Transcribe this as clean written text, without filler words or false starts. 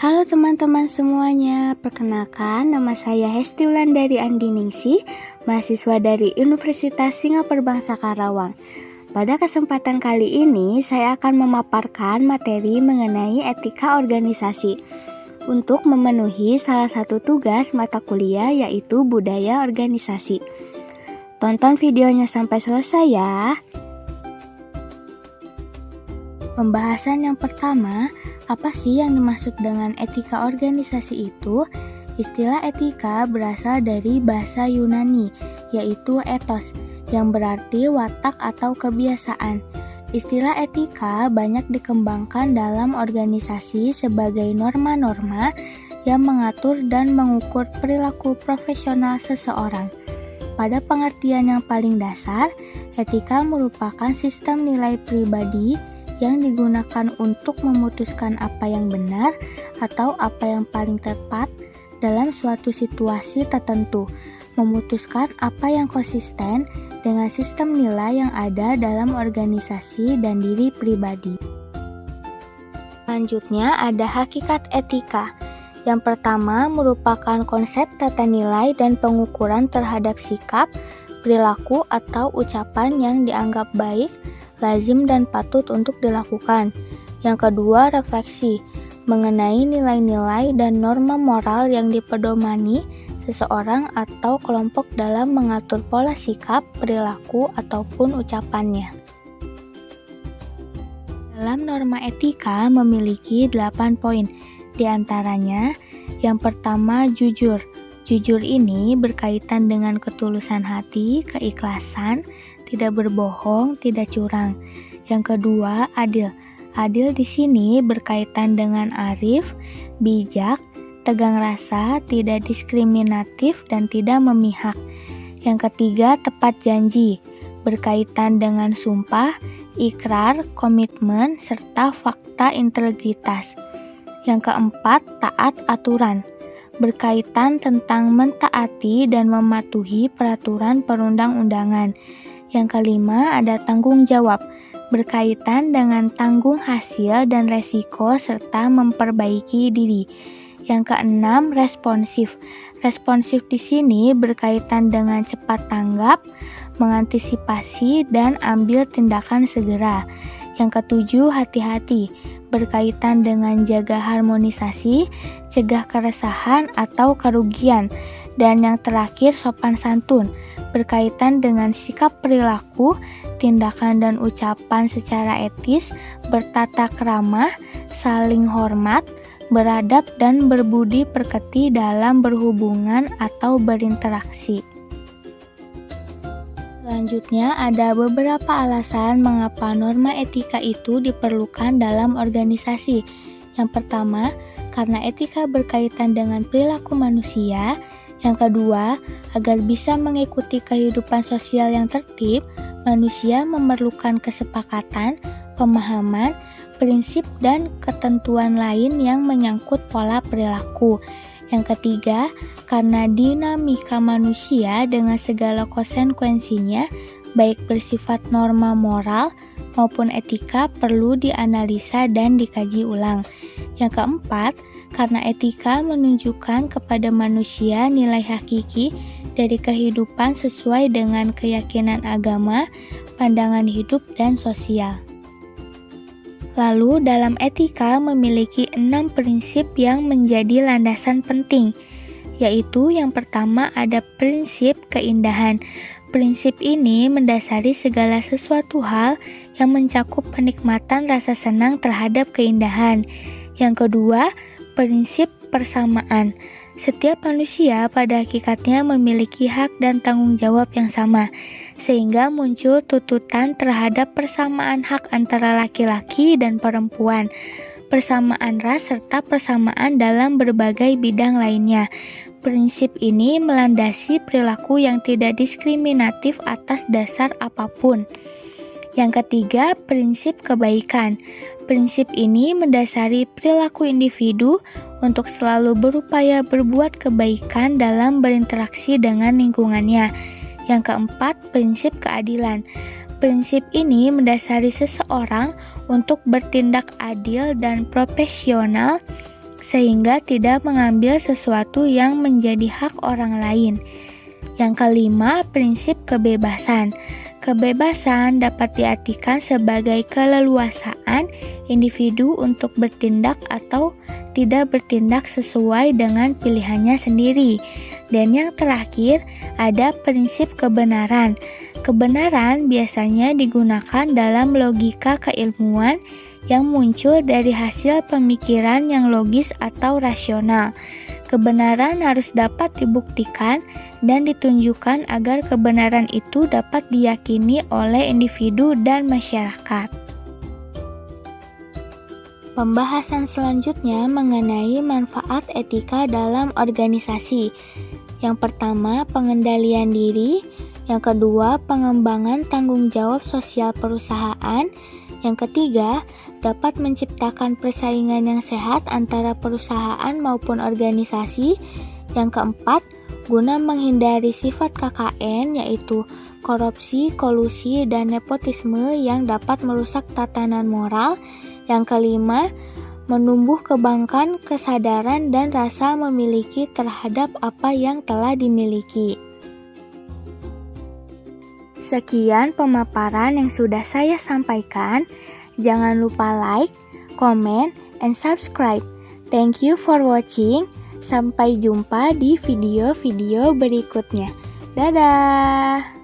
Halo teman-teman semuanya, perkenalkan nama saya Hesti Wulandari Andiningsih, mahasiswa dari Universitas Singapura Bangsa Karawang. Pada kesempatan kali ini, saya akan memaparkan materi mengenai etika organisasi untuk memenuhi salah satu tugas mata kuliah yaitu budaya organisasi. Tonton videonya sampai selesai ya. Pembahasan yang pertama, apa sih yang dimaksud dengan etika organisasi itu? Istilah etika berasal dari bahasa Yunani, yaitu ethos, yang berarti watak atau kebiasaan. Istilah etika banyak dikembangkan dalam organisasi sebagai norma-norma yang mengatur dan mengukur perilaku profesional seseorang. Pada pengertian yang paling dasar, etika merupakan sistem nilai pribadi yang digunakan untuk memutuskan apa yang benar atau apa yang paling tepat dalam suatu situasi tertentu, memutuskan apa yang konsisten dengan sistem nilai yang ada dalam organisasi dan diri pribadi. Selanjutnya ada hakikat etika. Yang pertama merupakan konsep tata nilai dan pengukuran terhadap sikap, perilaku atau ucapan yang dianggap baik, lazim dan patut untuk dilakukan. Yang kedua, refleksi mengenai nilai-nilai dan norma moral yang dipedomani seseorang atau kelompok dalam mengatur pola sikap, perilaku, ataupun ucapannya. Dalam norma etika memiliki 8 poin. Di antaranya, yang pertama jujur. Jujur ini berkaitan dengan ketulusan hati, keikhlasan, tidak berbohong, tidak curang. Yang kedua, adil. Adil di sini berkaitan dengan arif, bijak, tegang rasa, tidak diskriminatif, dan tidak memihak. Yang ketiga, tepat janji. Berkaitan dengan sumpah, ikrar, komitmen, serta fakta integritas. Yang keempat, taat aturan. Berkaitan tentang mentaati dan mematuhi peraturan perundang-undangan. Yang kelima ada tanggung jawab, berkaitan dengan tanggung hasil dan resiko serta memperbaiki diri. Yang keenam responsif. Responsif di sini berkaitan dengan cepat tanggap, mengantisipasi dan ambil tindakan segera. Yang ketujuh hati-hati, berkaitan dengan jaga harmonisasi, cegah keresahan atau kerugian. Dan yang terakhir sopan santun, berkaitan dengan sikap perilaku, tindakan dan ucapan secara etis, bertata krama, saling hormat, beradab dan berbudi pekerti dalam berhubungan atau berinteraksi. Selanjutnya ada beberapa alasan mengapa norma etika itu diperlukan dalam organisasi. Yang pertama, karena etika berkaitan dengan perilaku manusia. Yang kedua, agar bisa mengikuti kehidupan sosial yang tertib, manusia memerlukan kesepakatan, pemahaman, prinsip, dan ketentuan lain yang menyangkut pola perilaku. Yang ketiga, karena dinamika manusia dengan segala konsekuensinya, baik bersifat norma moral maupun etika perlu dianalisa dan dikaji ulang. Yang keempat, karena etika menunjukkan kepada manusia nilai hakiki dari kehidupan sesuai dengan keyakinan agama, pandangan hidup, dan sosial. Lalu dalam etika memiliki 6 prinsip yang menjadi landasan penting, yaitu yang pertama ada prinsip keindahan. Prinsip ini mendasari segala sesuatu hal yang mencakup penikmatan rasa senang terhadap keindahan. Yang kedua, prinsip persamaan. Setiap manusia pada hakikatnya memiliki hak dan tanggung jawab yang sama, sehingga muncul tuntutan terhadap persamaan hak antara laki-laki dan perempuan, persamaan ras, serta persamaan dalam berbagai bidang lainnya. Prinsip ini melandasi perilaku yang tidak diskriminatif atas dasar apapun. Yang ketiga, prinsip kebaikan. Prinsip ini mendasari perilaku individu untuk selalu berupaya berbuat kebaikan dalam berinteraksi dengan lingkungannya. Yang keempat, prinsip keadilan. Prinsip ini mendasari seseorang untuk bertindak adil dan profesional sehingga tidak mengambil sesuatu yang menjadi hak orang lain. Yang kelima, prinsip kebebasan. Kebebasan dapat diartikan sebagai keleluasaan individu untuk bertindak atau tidak bertindak sesuai dengan pilihannya sendiri. Dan yang terakhir, ada prinsip kebenaran. Kebenaran biasanya digunakan dalam logika keilmuan yang muncul dari hasil pemikiran yang logis atau rasional. Kebenaran harus dapat dibuktikan dan ditunjukkan agar kebenaran itu dapat diyakini oleh individu dan masyarakat. Pembahasan selanjutnya mengenai manfaat etika dalam organisasi. Yang pertama, pengendalian diri. Yang kedua, pengembangan tanggung jawab sosial perusahaan. Yang ketiga, dapat menciptakan persaingan yang sehat antara perusahaan maupun organisasi. Yang keempat, guna menghindari sifat KKN yaitu korupsi, kolusi, dan nepotisme yang dapat merusak tatanan moral. Yang kelima, menumbuh kebangkan kesadaran dan rasa memiliki terhadap apa yang telah dimiliki. Sekian pemaparan yang sudah saya sampaikan. Jangan lupa like, comment, and subscribe. Thank you for watching. Sampai jumpa di video-video berikutnya. Dadah!